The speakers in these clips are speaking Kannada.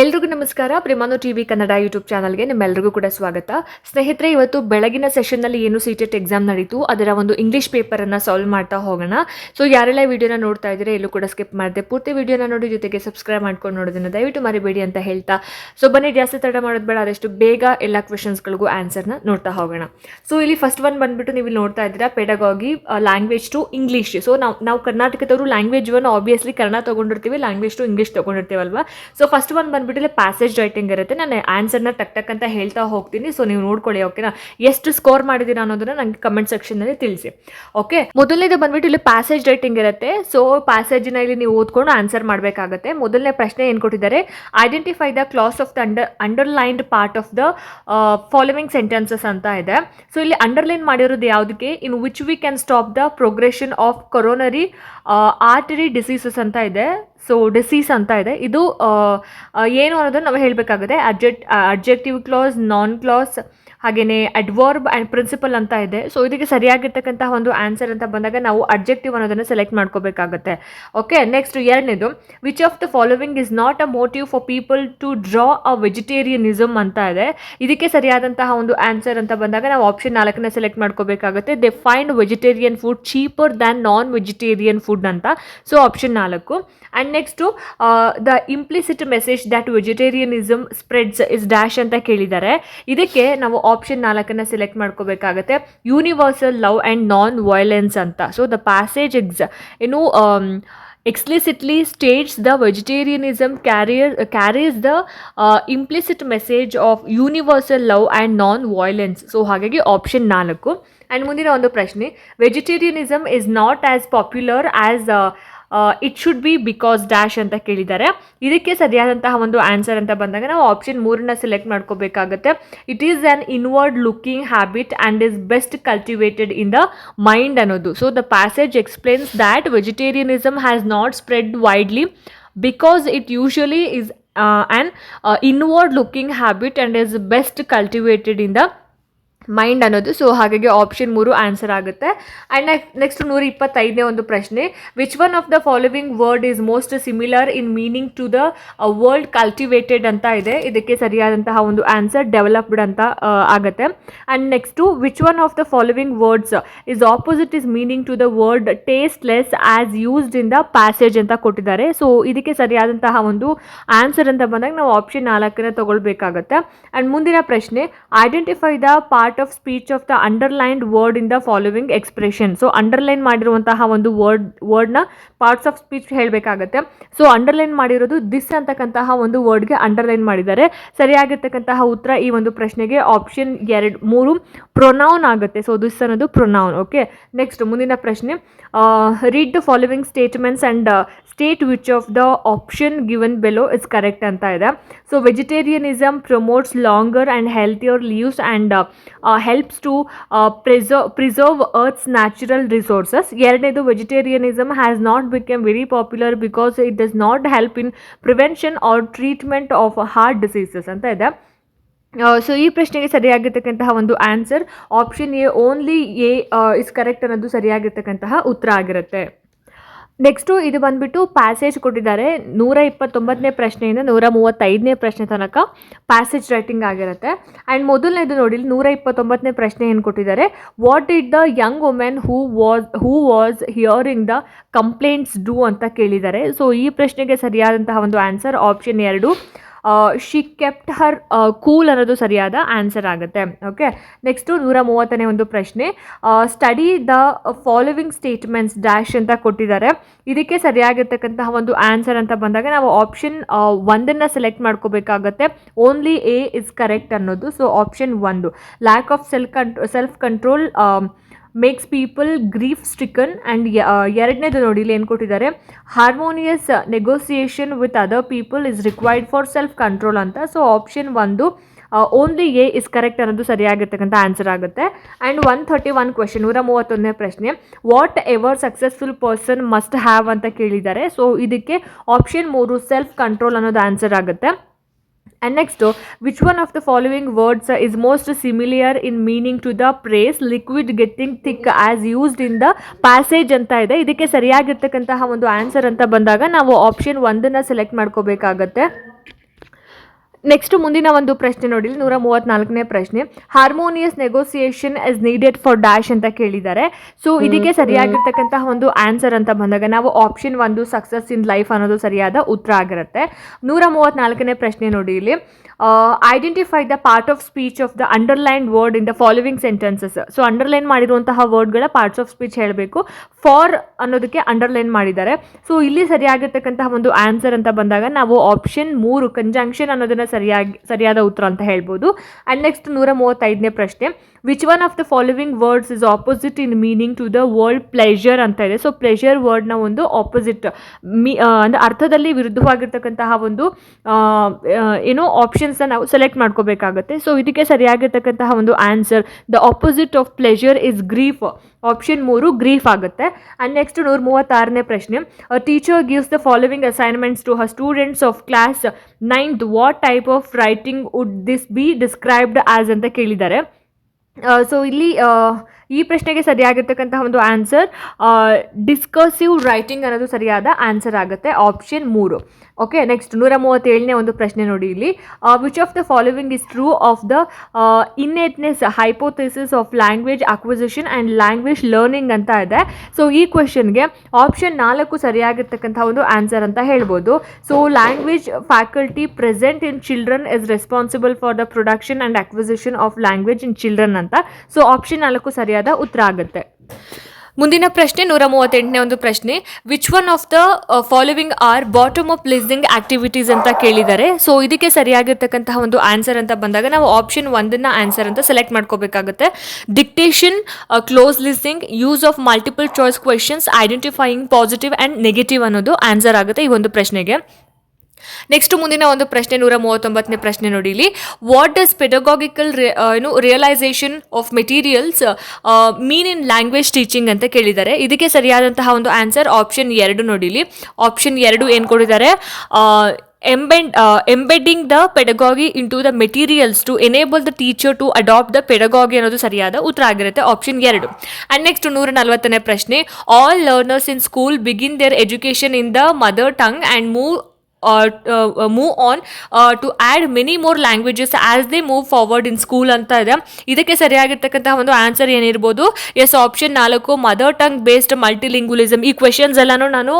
ಎಲ್ರಿಗೂ ನಮಸ್ಕಾರ. ಪ್ರೇಮಾನು ಟಿವಿ ಕನ್ನಡ ಯೂಟ್ಯೂಬ್ ಚಾನಲ್ಗೆ ನಿಮ್ಮೆಲ್ಲರಿಗೂ ಕೂಡ ಸ್ವಾಗತ. ಸ್ನೇಹಿತರೆ, ಇವತ್ತು ಬೆಳಗಿನ ಸೆಷನ್ನಲ್ಲಿ ಏನು ಸಿಟೆಟ್ ಎಕ್ಸಾಮ್ ನಡೀತು ಅದರ ಒಂದು ಇಂಗ್ಲೀಷ್ ಪೇಪರನ್ನು ಸಾಲ್ವ್ ಮಾಡ್ತಾ ಹೋಗೋಣ. ಸೊ ಯಾರೆಲ್ಲ ವಿಡಿಯೋನ ನೋಡ್ತಾ ಇದ್ದೀರಾ ಎಲ್ಲೂ ಕೂಡ ಸ್ಕಿಪ್ ಮಾಡಿದೆ ಪೂರ್ತಿ ವಿಡಿಯೋನ ನೋಡಿ, ಜೊತೆಗೆ ಸಬ್ಸ್ಕ್ರೈಬ್ ಮಾಡ್ಕೊಂಡು ನೋಡೋದನ್ನು ದಯವಿಟ್ಟು ಮರಿಬೇಡಿ ಅಂತ ಹೇಳ್ತಾ, ಸೊ ಬನ್ನಿ ಜಾಸ್ತಿ ತಡ ಮಾಡೋದು ಬೇಡ, ಆದಷ್ಟು ಬೇಗ ಎಲ್ಲ ಕ್ವೆಶನ್ಸ್ಗಳಿಗೂ ಆನ್ಸರ್ನ ನೋಡ್ತಾ ಹೋಗೋಣ. ಸೊ ಇಲ್ಲಿ ಫಸ್ಟ್ ಒನ್ ಬಂದ್ಬಿಟ್ಟು ನೀವು ನೋಡ್ತಾ ಇದ್ದೀರಾ, ಪೆಡಗಾಗಿ ಲ್ಯಾಂಗ್ವೇಜ್ ಟು ಇಂಗ್ಲೀಷ್. ಸೊ ನಾವು ಕರ್ನಾಟಕದವರು ಲ್ಯಾಂಗ್ವೇಜ್ ಒನ್ ಆಬ್ವಿಯಸ್ಲಿ ಕನ್ನಡ ತೊಗೊಂಡಿರ್ತೀವಿ, ಲ್ಯಾಂಗ್ವೇಜ್ ಟು ಇಂಗ್ಲೀಷ್ ತೊಗೊಂಡಿರ್ತೀವಲ್ವಾ. ಸೊ ಫಸ್ಟ್ ಒನ್ ಬಂದ್ಬಿಟ್ಟು ಪ್ಯಾಸೇಜ್ ರೈಟಿಂಗ್ ಇರುತ್ತೆ. ನಾನು ಆನ್ಸರ್ನ ಟಕ್ ಅಂತ ಹೇಳ್ತಾ ಹೋಗ್ತೀನಿ, ಸೊ ನೀವು ನೋಡ್ಕೊಳ್ಳಿ. ಓಕೆನಾ, ಎಷ್ಟು ಸ್ಕೋರ್ ಮಾಡಿದ್ದೀರಾ ಅನ್ನೋದನ್ನ ನಂಗೆ ಕಮೆಂಟ್ ಸೆಕ್ಷನ್ನಲ್ಲಿ ತಿಳಿಸಿ. ಓಕೆ, ಮೊದಲನೇದು ಬಂದ್ಬಿಟ್ಟು ಇಲ್ಲಿ ಪ್ಯಾಸೇಜ್ ರೈಟಿಂಗ್ ಇರುತ್ತೆ. ಸೊ ಪ್ಯಾಸೇಜ್ನ ಇಲ್ಲಿ ನೀವು ಓದ್ಕೊಂಡು ಆನ್ಸರ್ ಮಾಡಬೇಕಾಗುತ್ತೆ. ಮೊದಲನೇ ಪ್ರಶ್ನೆ ಏನು ಕೊಟ್ಟಿದ್ದಾರೆ, identify the class of the underlined part of the following sentences ಅಂತ ಇದೆ. ಸೊ ಇಲ್ಲಿ ಅಂಡರ್ಲೈನ್ ಮಾಡಿರೋದು ಯಾವುದಕ್ಕೆ, in which we can stop the progression of coronary artery diseases ಅಂತ ಇದೆ. ಸೊ ಡಿಸೀಸ್ ಅಂತ ಇದೆ, ಇದು ಏನು ಅನ್ನೋದನ್ನು ನಾವು ಹೇಳಬೇಕಾಗುತ್ತೆ. ಅಡ್ಜೆಕ್ಟಿವ್ ಕ್ಲಾಸ್, ನಾನ್ ಕ್ಲಾಸ್, ಹಾಗೆಯೇ ಅಡ್ವರ್ಬ್ ಆ್ಯಂಡ್ ಪ್ರಿನ್ಸಿಪಲ್ ಅಂತ ಇದೆ. ಸೊ ಇದಕ್ಕೆ ಸರಿಯಾಗಿರ್ತಕ್ಕಂತಹ ಒಂದು ಆನ್ಸರ್ ಅಂತ ಬಂದಾಗ ನಾವು ಅಡ್ಜೆಕ್ಟಿವ್ ಅನ್ನೋದನ್ನು ಸೆಲೆಕ್ಟ್ ಮಾಡ್ಕೋಬೇಕಾಗುತ್ತೆ. ಓಕೆ, ನೆಕ್ಸ್ಟ್ ಎರಡನೇದು, which of the following is not a motive for people to draw a vegetarianism ಅಂತ ಇದೆ. ಇದಕ್ಕೆ ಸರಿಯಾದಂತಹ ಒಂದು ಆನ್ಸರ್ ಅಂತ ಬಂದಾಗ ನಾವು ಆಪ್ಷನ್ 4ನ ಸೆಲೆಕ್ಟ್ ಮಾಡ್ಕೋಬೇಕಾಗುತ್ತೆ. They find vegetarian food cheaper than non vegetarian food ಅಂತ. So option 4. And next the implicit message that vegetarianism spreads is dash ಅಂತ ಕೇಳಿದ್ದಾರೆ. ಇದಕ್ಕೆ ನಾವು ಆಪ್ಷನ್ 4ನ ಸೆಲೆಕ್ಟ್ ಮಾಡ್ಕೋಬೇಕಾಗತ್ತೆ. Universal love and non violence ಅಂತ. So the passage explicitly states the vegetarianism carries the implicit message of universal love and non-violence. So ಹಾಗಾಗಿ ಆಪ್ಷನ್ 4. ಆ್ಯಂಡ್ ಮುಂದಿನ ಒಂದು ಪ್ರಶ್ನೆ, vegetarianism is not as popular as it should be because dash ಅಂತ ಕೇಳಿದ್ದಾರೆ. ಇದಕ್ಕೆ ಸರಿಯಾದಂತಹ ಒಂದು ಆನ್ಸರ್ ಅಂತ ಬಂದಾಗ ನಾವು ಆಪ್ಷನ್ 3ನ ಸೆಲೆಕ್ಟ್ ಮಾಡ್ಕೋಬೇಕಾಗುತ್ತೆ. It is an inward looking habit and is best cultivated in the mind ಅನ್ನೋದು. So the passage explains that vegetarianism has not spread widely because it usually is an inward looking habit and is best cultivated in the mind ಅನ್ನೋದು. ಸೊ ಹಾಗಾಗಿ ಆಪ್ಷನ್ 3 ಆನ್ಸರ್ ಆಗುತ್ತೆ. ಆ್ಯಂಡ್ ನೆಕ್ಸ್ಟ್ 125ನೇ ಒಂದು ಪ್ರಶ್ನೆ, which one of the following word is most similar in meaning to the world cultivated ಅಂತ ಇದೆ. ಇದಕ್ಕೆ ಸರಿಯಾದಂತಹ ಒಂದು ಆನ್ಸರ್ ಡೆವಲಪ್ಡ್ ಅಂತ ಆಗುತ್ತೆ. And next, which one of the following words is opposite is meaning to the word tasteless as used in the passage ಅಂತ ಕೊಟ್ಟಿದ್ದಾರೆ. ಸೊ ಇದಕ್ಕೆ ಸರಿಯಾದಂತಹ ಒಂದು ಆನ್ಸರ್ ಅಂತ ಬಂದಾಗ ನಾವು ಆಪ್ಷನ್ 4ನ ತಗೊಳ್ಬೇಕಾಗತ್ತೆ. ಆ್ಯಂಡ್ ಮುಂದಿನ ಪ್ರಶ್ನೆ, identify the part of speech of the underlined word in the following expression. So underline ಮಾಡಿರುವಂತಹ ಒಂದು ವರ್ಡ್ನ ಪಾರ್ಟ್ಸ್ ಆಫ್ ಸ್ಪೀಚ್ ಹೇಳಬೇಕಾಗತ್ತೆ. ಸೊ ಅಂಡರ್ಲೈನ್ ಮಾಡಿರೋದು ದಿಸ್ ಅಂತಕ್ಕಂತಹ ಒಂದು ವರ್ಡ್ಗೆ ಅಂಡರ್ಲೈನ್ ಮಾಡಿದ್ದಾರೆ. ಸರಿಯಾಗಿರ್ತಕ್ಕಂತಹ ಉತ್ತರ ಈ ಒಂದು ಪ್ರಶ್ನೆಗೆ ಆಪ್ಷನ್ 3 ಪ್ರೊನೌನ್ ಆಗುತ್ತೆ. ಸೊ ದಿಸ್ ಅನ್ನೋದು ಪ್ರೊನೌನ್. ಓಕೆ, ನೆಕ್ಸ್ಟ್ ಮುಂದಿನ ಪ್ರಶ್ನೆ, read the following statements and state which of the option given below is correct ಅಂತ ಇದೆ. So vegetarianism promotes longer and healthier leaves and helps to preserve Earth's natural resources. ಎರಡನೇದು, vegetarianism has not become very popular because it does not help in prevention or treatment of heart diseases ಅಂತ ಇದೆ. ಸೊ ಈ ಪ್ರಶ್ನೆಗೆ ಸರಿಯಾಗಿರ್ತಕ್ಕಂತಹ ಒಂದು answer option A, only A is correct ಅನ್ನೋದು ಸರಿಯಾಗಿರ್ತಕ್ಕಂತಹ ಉತ್ತರ ಆಗಿರುತ್ತೆ. ನೆಕ್ಸ್ಟು ಇದು ಬಂದುಬಿಟ್ಟು ಪ್ಯಾಸೇಜ್ ಕೊಟ್ಟಿದ್ದಾರೆ. 129ನೇ ಪ್ರಶ್ನೆಯಿಂದ 135ನೇ ಪ್ರಶ್ನೆ ತನಕ ಪ್ಯಾಸೇಜ್ ರೈಟಿಂಗ್ ಆಗಿರುತ್ತೆ. ಆ್ಯಂಡ್ ಮೊದಲನೇದು ನೋಡಿ, 129ನೇ ಪ್ರಶ್ನೆ ಏನು ಕೊಟ್ಟಿದ್ದಾರೆ, what did the Young women who was hearing the complaints do ಅಂತ ಕೇಳಿದ್ದಾರೆ. ಸೊ ಈ ಪ್ರಶ್ನೆಗೆ ಸರಿಯಾದಂತಹ ಒಂದು answer option 2, she kept Har cool ಅನ್ನೋದು ಸರಿಯಾದ ಆನ್ಸರ್ ಆಗುತ್ತೆ. ಓಕೆ, ನೆಕ್ಸ್ಟು 130ನೇ ಒಂದು ಪ್ರಶ್ನೆ, study the following statements dash ಅಂತ ಕೊಟ್ಟಿದ್ದಾರೆ. ಇದಕ್ಕೆ ಸರಿಯಾಗಿರ್ತಕ್ಕಂತಹ ಒಂದು ಆನ್ಸರ್ ಅಂತ ಬಂದಾಗ ನಾವು ಆಪ್ಷನ್ 1ನ ಸೆಲೆಕ್ಟ್ ಮಾಡ್ಕೋಬೇಕಾಗತ್ತೆ. ಓನ್ಲಿ ಎ ಇಸ್ ಕರೆಕ್ಟ್ ಅನ್ನೋದು. So option 1, lack of self control makes people grief stricken. And ಎರಡನೇದು ನೋಡಿ ಇಲ್ಲಿ ಏನು ಕೊಟ್ಟಿದ್ದಾರೆ, harmonious negotiation with other people is required for self control ಅಂತ. So option 1, only A is correct ಅನ್ನೋದು ಸರಿಯಾಗಿರ್ತಕ್ಕಂಥ ಆನ್ಸರ್ ಆಗುತ್ತೆ. ಆ್ಯಂಡ್ 131 ಕ್ವೆಶನ್, 131ನೇ ಪ್ರಶ್ನೆ, whatever successful person must have ಅಂತ ಕೇಳಿದ್ದಾರೆ. ಸೊ ಇದಕ್ಕೆ ಆಪ್ಷನ್ 3, ಸೆಲ್ಫ್ ಕಂಟ್ರೋಲ್ ಅನ್ನೋದು ಆನ್ಸರ್ ಆಗುತ್ತೆ. And next, which one of the following words is most similar in meaning to the phrase liquid getting thick as used in the passage ಅಂತ ಇದೆ. ಇದಕ್ಕೆ ಸರಿಯಾಗಿರ್ತಕ್ಕಂತಹ ಒಂದು ಆನ್ಸರ್ ಅಂತ ಬಂದಾಗ ನಾವು ಆಪ್ಷನ್ 1ನ ಸೆಲೆಕ್ಟ್ ಮಾಡ್ಕೋಬೇಕಾಗತ್ತೆ. ನೆಕ್ಸ್ಟ್ ಮುಂದಿನ ಒಂದು ಪ್ರಶ್ನೆ ನೋಡಿ 134ನೇ ಪ್ರಶ್ನೆ, harmonious negotiation is needed for dash ಅಂತ ಕೇಳಿದ್ದಾರೆ. ಸೊ ಇದಕ್ಕೆ ಸರಿಯಾಗಿರ್ತಕ್ಕಂತಹ ಒಂದು ಆನ್ಸರ್ ಅಂತ ಬಂದಾಗ ನಾವು ಆಪ್ಷನ್ 1 ಸಕ್ಸಸ್ ಇನ್ ಲೈಫ್ ಅನ್ನೋದು ಸರಿಯಾದ ಉತ್ತರ ಆಗಿರುತ್ತೆ. 134ನೇ ಪ್ರಶ್ನೆ ನೋಡಿ ಇಲ್ಲಿ, identify the part of speech of the underlined word in the following sentences. So underline ಮಾಡಿರುವಂತಹ ವರ್ಡ್ಗಳ ಪಾರ್ಟ್ಸ್ ಆಫ್ ಸ್ಪೀಚ್ ಹೇಳಬೇಕು. ಫಾರ್ ಅನ್ನೋದಕ್ಕೆ ಅಂಡರ್ಲೈನ್ ಮಾಡಿದ್ದಾರೆ. ಸೊ ಇಲ್ಲಿ ಸರಿಯಾಗಿರ್ತಕ್ಕಂತಹ ಒಂದು ಆನ್ಸರ್ ಅಂತ ಬಂದಾಗ ನಾವು ಆಪ್ಷನ್ 3 ಕಂಜಂಕ್ಷನ್ ಅನ್ನೋದನ್ನ ಸರಿಯಾದ ಉತ್ತರ ಅಂತ ಹೇಳ್ಬೋದು. ಆ್ಯಂಡ್ ನೆಕ್ಸ್ಟ್ 135ನೇ ಪ್ರಶ್ನೆ, which one of the following words is opposite in meaning to the word pleasure ಅಂತ ಇದೆ. ಸೊ ಪ್ಲೆಷರ್ ವರ್ಡ್ನ ಒಂದು ಆಪೋಸಿಟ್ ಅಂದರೆ ಅರ್ಥದಲ್ಲಿ ವಿರುದ್ಧವಾಗಿರ್ತಕ್ಕಂತಹ ಒಂದು ಏನೋ ಆಪ್ಷನ್ಸ್ನ ನಾವು ಸೆಲೆಕ್ಟ್ ಮಾಡ್ಕೋಬೇಕಾಗುತ್ತೆ. ಸೊ ಇದಕ್ಕೆ ಸರಿಯಾಗಿರ್ತಕ್ಕಂತಹ ಒಂದು answer the opposite of pleasure is grief. Option 3 grief ಆಗುತ್ತೆ. ಆ್ಯಂಡ್ ನೆಕ್ಸ್ಟ್ 136ನೇ ಪ್ರಶ್ನೆ, teacher gives the following assignments to her students of class 9th, what type of writing would this be described as ಅಂತ ಕೇಳಿದ್ದಾರೆ. ಸೊ ಇಲ್ಲಿ ಈ ಪ್ರಶ್ನೆಗೆ ಸರಿಯಾಗಿರ್ತಕ್ಕಂತಹ ಒಂದು ಆನ್ಸರ್ ಡಿಸ್ಕರ್ಸಿವ್ ರೈಟಿಂಗ್ ಅನ್ನೋದು ಸರಿಯಾದ ಆನ್ಸರ್ ಆಗುತ್ತೆ, ಆಪ್ಷನ್ 3. ಓಕೆ, ನೆಕ್ಸ್ಟ್ 137ನೇ ಒಂದು ಪ್ರಶ್ನೆ ನೋಡಿ ಇಲ್ಲಿ, which of the following is true of the innateness hypothesis of language acquisition and language learning ಅಂತ ಇದೆ. ಸೊ ಈ ಕ್ವೆಶನ್ಗೆ ಆಪ್ಷನ್ 4 ಸರಿಯಾಗಿರ್ತಕ್ಕಂಥ ಒಂದು ಆನ್ಸರ್ ಅಂತ ಹೇಳ್ಬೋದು. So language faculty present in children is responsible for the production and acquisition of language in children ಅಂತ. ಸೊ ಆಪ್ಷನ್ 4 ಸರಿಯಾದ ಉತ್ತರ ಆಗುತ್ತೆ. ಮುಂದಿನ ಪ್ರಶ್ನೆ 138ನೇ ಒಂದು ಪ್ರಶ್ನೆ, which one of the following are bottom up listening activities ಅಂತ ಕೇಳಿದ್ದಾರೆ. ಸೊ ಇದಕ್ಕೆ ಸರಿಯಾಗಿರ್ತಕ್ಕಂತಹ ಒಂದು ಆನ್ಸರ್ ಅಂತ ಬಂದಾಗ ನಾವು ಆಪ್ಷನ್ 1 ಆನ್ಸರ್ ಅಂತ ಸೆಲೆಕ್ಟ್ ಮಾಡ್ಕೋಬೇಕಾಗುತ್ತೆ. Dictation, close listening, use of multiple choice questions, identifying positive and negative ಅನ್ನೋದು ಆನ್ಸರ್ ಆಗುತ್ತೆ ಈ ಒಂದು ಪ್ರಶ್ನೆಗೆ. ನೆಕ್ಸ್ಟ್ ಮುಂದಿನ ಒಂದು ಪ್ರಶ್ನೆ 139ನೇ ಪ್ರಶ್ನೆ ನೋಡಿ ಇಲ್ಲಿ, what does pedagogical realisation of materials mean in language teaching ಅಂತ ಕೇಳಿದ್ದಾರೆ. ಇದಕ್ಕೆ ಸರಿಯಾದಂತಹ ಒಂದು ಆನ್ಸರ್ ಆಪ್ಷನ್ 2 ನೋಡಿ ಇಲ್ಲಿ. ಆಪ್ಷನ್ 2 ಏನು ಕೊಟ್ಟಿದ್ದಾರೆ, embedding the pedagogy into the materials to enable the teacher to adopt the pedagogy ಅನ್ನೋದು ಸರಿಯಾದ ಉತ್ತರ ಆಗಿರುತ್ತೆ, ಆಪ್ಷನ್ 2. ಆ್ಯಂಡ್ ನೆಕ್ಸ್ಟ್ 140ನೇ ಪ್ರಶ್ನೆ, all learners in school begin their education in the mother tongue and move on to add many more languages as they move forward in school ಅಂತ ಇದೆ. ಇದಕ್ಕೆ ಸರಿಯಾಗಿರ್ತಕ್ಕಂತಹ ಒಂದು ಆನ್ಸರ್ ಏನಿರ್ಬೋದು, yes option 4 mother tongue based multilingualism. ಈ ಕ್ವೆಶನ್ಸ್ ಎಲ್ಲನೂ ನಾನು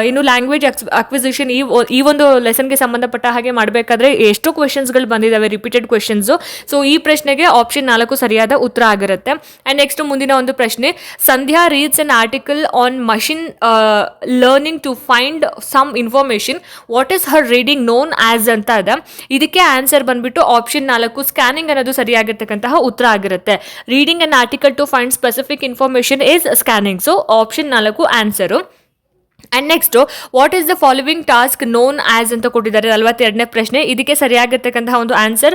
ಇನ್ನು ಲ್ಯಾಂಗ್ವೇಜ್ ಅಕ್ವಿಸಿಷನ್ ಈ ಒಂದು ಲೆಸನ್ಗೆ ಸಂಬಂಧಪಟ್ಟ ಹಾಗೆ ಮಾಡಬೇಕಾದ್ರೆ ಎಷ್ಟೋ ಕ್ವೆಶನ್ಸ್ಗಳು ಬಂದಿದ್ದಾವೆ, ರಿಪೀಟೆಡ್ ಕ್ವೆಶನ್ಸು. ಸೊ ಈ ಪ್ರಶ್ನೆಗೆ ಆಪ್ಷನ್ 4 ಸರಿಯಾದ ಉತ್ತರ ಆಗಿರುತ್ತೆ. ಆ್ಯಂಡ್ ನೆಕ್ಸ್ಟ್ ಮುಂದಿನ ಒಂದು ಪ್ರಶ್ನೆ, Sandhya reads an article on machine learning to find some information, what is her reading known as ಅಂತ ಇದೆ. ಇದಕ್ಕೆ ಆನ್ಸರ್ ಬಂದ್ಬಿಟ್ಟು ಆಪ್ಷನ್ 4 ಸ್ಕ್ಯಾನಿಂಗ್ ಅನ್ನೋದು ಸರಿಯಾಗಿರ್ತಕ್ಕಂತಹ ಉತ್ತರ ಆಗಿರುತ್ತೆ. Reading an article to find specific information is scanning. So option 4 answer. And next, what is the following task known as ಅಂತ ಕೊಟ್ಟಿದ್ದಾರೆ 42ನೇ ಪ್ರಶ್ನೆ. ಇದಕ್ಕೆ ಸರಿಯಾಗಿರ್ತಕ್ಕಂತಹ ಒಂದು answer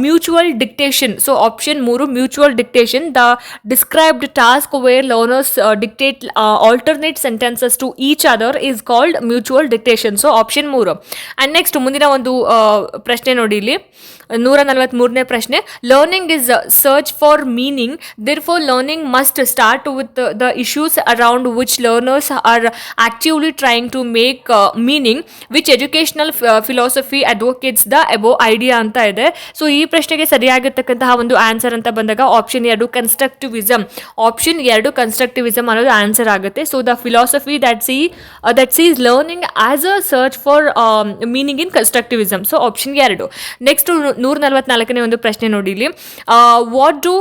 mutual dictation. So option 3 mutual dictation, the described task where learners dictate alternate sentences to each other is called mutual dictation. So option 3. And next ಮುಂದಿನ ಒಂದು ಪ್ರಶ್ನೆ ನೋಡಿ ಇಲ್ಲಿ, 143ನೇ ಪ್ರಶ್ನೆ, learning is search for meaning, therefore learning must start with the issues around which learners are actively trying to make meaning, which educational philosophy advocates the above idea ಅಂತ ಇದೆ. ಸೊ ಈ ಪ್ರಶ್ನೆಗೆ ಸರಿಯಾಗಿರ್ತಕ್ಕಂತಹ ಒಂದು ಆನ್ಸರ್ ಅಂತ ಬಂದಾಗ ಆಪ್ಷನ್ 2 ಕನ್ಸ್ಟ್ರಕ್ಟಿವಿಸಮ್. ಆಪ್ಷನ್ 2 ಕನ್ಸ್ಟ್ರಕ್ಟಿವಿಸಮ್ ಅನ್ನೋದು ಆನ್ಸರ್ ಆಗುತ್ತೆ. So the philosophy that sees learning as a search for meaning in constructivism. So option 2. Next 144ನೇ ಒಂದು ಪ್ರಶ್ನೆ ನೋಡಿ ಇಲ್ಲಿ, what do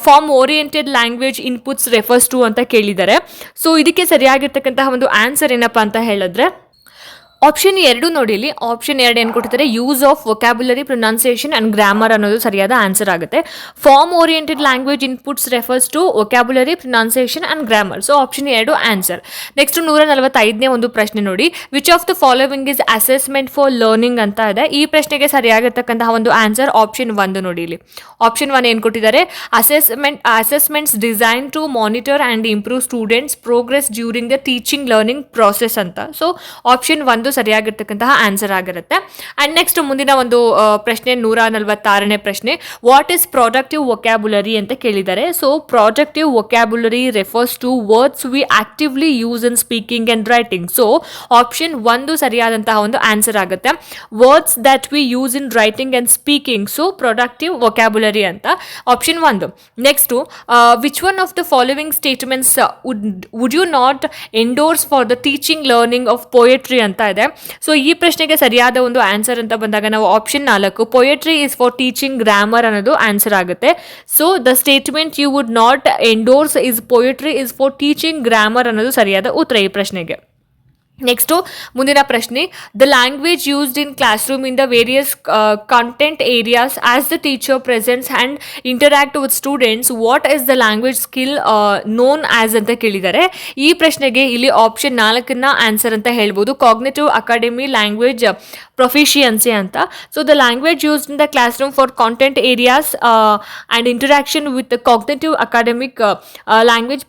form oriented language inputs refers to ಅಂತ ಕೇಳಿದ್ದಾರೆ. ಸೊ ಇದಕ್ಕೆ ಸರಿಯಾಗಿರ್ತಕ್ಕಂತಹ ಒಂದು ಆನ್ಸರ್ ಏನಪ್ಪ ಅಂತ ಹೇಳಿದ್ರೆ ಆಪ್ಷನ್ 2 ನೋಡಿ ಇಲ್ಲಿ. ಆಪ್ಷನ್ 2 ಏನು ಕೊಟ್ಟಿದ್ದಾರೆ, use of vocabulary, pronunciation and grammar ಅನ್ನೋದು ಸರಿಯಾದ ಆನ್ಸರ್ ಆಗುತ್ತೆ. Form oriented language inputs refers to vocabulary, pronunciation and grammar. So option 2 answer. Next 145ನೇ ಒಂದು ಪ್ರಶ್ನೆ ನೋಡಿ, which of the following is assessment for learning ಅಂತ ಇದೆ. ಈ ಪ್ರಶ್ನೆಗೆ ಸರಿಯಾಗಿರ್ತಕ್ಕಂತಹ ಒಂದು ಆನ್ಸರ್ ಆಪ್ಷನ್ 1 ನೋಡಿ ಇಲ್ಲಿ. ಆಪ್ಷನ್ 1 ಏನು ಕೊಟ್ಟಿದ್ದಾರೆ, assessments design to monitor and improve students progress during the teaching learning process ಅಂತ. ಸೊ ಆಪ್ಷನ್ 1 ಸರಿಯಾಗಿರ್ತಕ್ಕಂತಹ ಆನ್ಸರ್ ಆಗಿರುತ್ತೆ. ಅಂಡ್ ನೆಕ್ಸ್ಟ್ ಮುಂದಿನ ಒಂದು ಪ್ರಶ್ನೆ 146ನೇ ಪ್ರಶ್ನೆ, ವಾಟ್ ಇಸ್ ಪ್ರಾಡಕ್ಟಿವ್ ವೊಕ್ಯಾಬುಲರಿ ಅಂತ ಕೇಳಿದ್ದಾರೆ. So productive vocabulary refers to words we actively use in speaking and writing. So option 1 ಸರಿಯಾದಂತಹ ಒಂದು ಆನ್ಸರ್ ಆಗುತ್ತೆ. Words that we use in writing and speaking, so productive vocabulary ಅಂತ option 1. Next, which one of the following statements would you not endorse for the teaching learning of poetry ಅಂತ ಇದೆ. ಸೊ ಈ ಪ್ರಶ್ನೆಗೆ ಸರಿಯಾದ ಒಂದು ಆನ್ಸರ್ ಅಂತ ಬಂದಾಗ ನಾವು option 4, poetry is for teaching grammar ಅನ್ನೋದು ಆನ್ಸರ್ ಆಗುತ್ತೆ. So the statement you would not endorse is poetry is for teaching grammar ಅನ್ನೋದು ಸರಿಯಾದ ಉತ್ತರ ಈ ಪ್ರಶ್ನೆಗೆ. ನೆಕ್ಸ್ಟು ಮುಂದಿನ ಪ್ರಶ್ನೆ, the language used in classroom in the various content areas as the teacher presents and interact with students, what is the language skill known as ಅಂತ ಕೇಳಿದ್ದಾರೆ. ಈ ಪ್ರಶ್ನೆಗೆ ಇಲ್ಲಿ ಆಪ್ಷನ್ 4 ಆನ್ಸರ್ ಅಂತ ಹೇಳ್ಬೋದು, ಕಾಗ್ನಿಟಿವ್ ಅಕಾಡೆಮಿ ಲ್ಯಾಂಗ್ವೇಜ್ ಪ್ರೊಫಿಷಿಯನ್ಸಿ ಅಂತ. So the language used in the classroom for content areas and interaction with cognitive academic language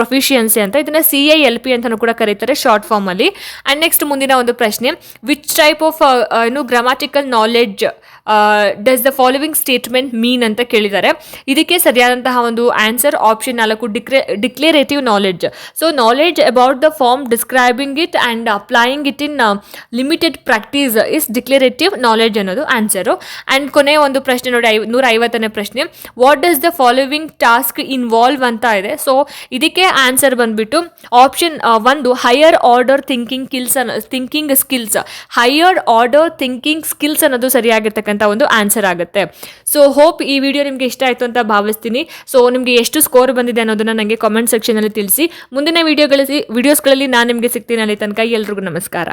proficiency ಅಂತ, ಇದನ್ನು CILP ಅಂತಲೂ ಕೂಡ ಕರೀತಾರೆ ಶಾರ್ಟ್ ಫಾರ್ಮ್ ಅಲ್ಲಿ. ಅಂಡ್ ನೆಕ್ಸ್ಟ್ ಮುಂದಿನ ಒಂದು ಪ್ರಶ್ನೆ, which type of grammatical knowledge does the following statement mean ಅಂತ ಕೇಳಿದ್ದಾರೆ. ಇದಕ್ಕೆ ಸರಿಯಾದಂತಹ ಒಂದು answer option 4, declarative knowledge. So knowledge about the form describing it and applying it in limited practice is declarative knowledge ಅನ್ನೋದು ಆನ್ಸರು. ಆ್ಯಂಡ್ ಕೊನೆಯ ಒಂದು ಪ್ರಶ್ನೆ ನೋಡಿ, 150ನೇ ಪ್ರಶ್ನೆ, what does the following task involve ಅಂತ ಇದೆ. ಸೊ ಇದಕ್ಕೆ ಆನ್ಸರ್ ಬಂದ್ಬಿಟ್ಟು option 1, higher order thinking skills, higher order thinking skills ಅನ್ನೋದು ಸರಿಯಾಗಿರ್ತಕ್ಕಂಥ ಒಂದು ಆನ್ಸರ್ ಆಗುತ್ತೆ. ಸೊ ಹೋಪ್ ಈ ವಿಡಿಯೋ ನಿಮಗೆ ಇಷ್ಟ ಆಯಿತು ಅಂತ ಭಾವಿಸ್ತೀನಿ. ಸೊ ನಿಮಗೆ ಎಷ್ಟು ಸ್ಕೋರ್ ಬಂದಿದೆ ಅನ್ನೋದನ್ನ ನನಗೆ ಕಾಮೆಂಟ್ ಸೆಕ್ಷನಲ್ಲಿ ತಿಳಿಸಿ. ಮುಂದಿನ ವಿಡಿಯೋಸ್ಗಳಲ್ಲಿ ನಾನು ನಿಮಗೆ ಸಿಗ್ತೀನಿ. ಅಲ್ಲಿ ತನಕ ಎಲ್ರಿಗೂ ನಮಸ್ಕಾರ.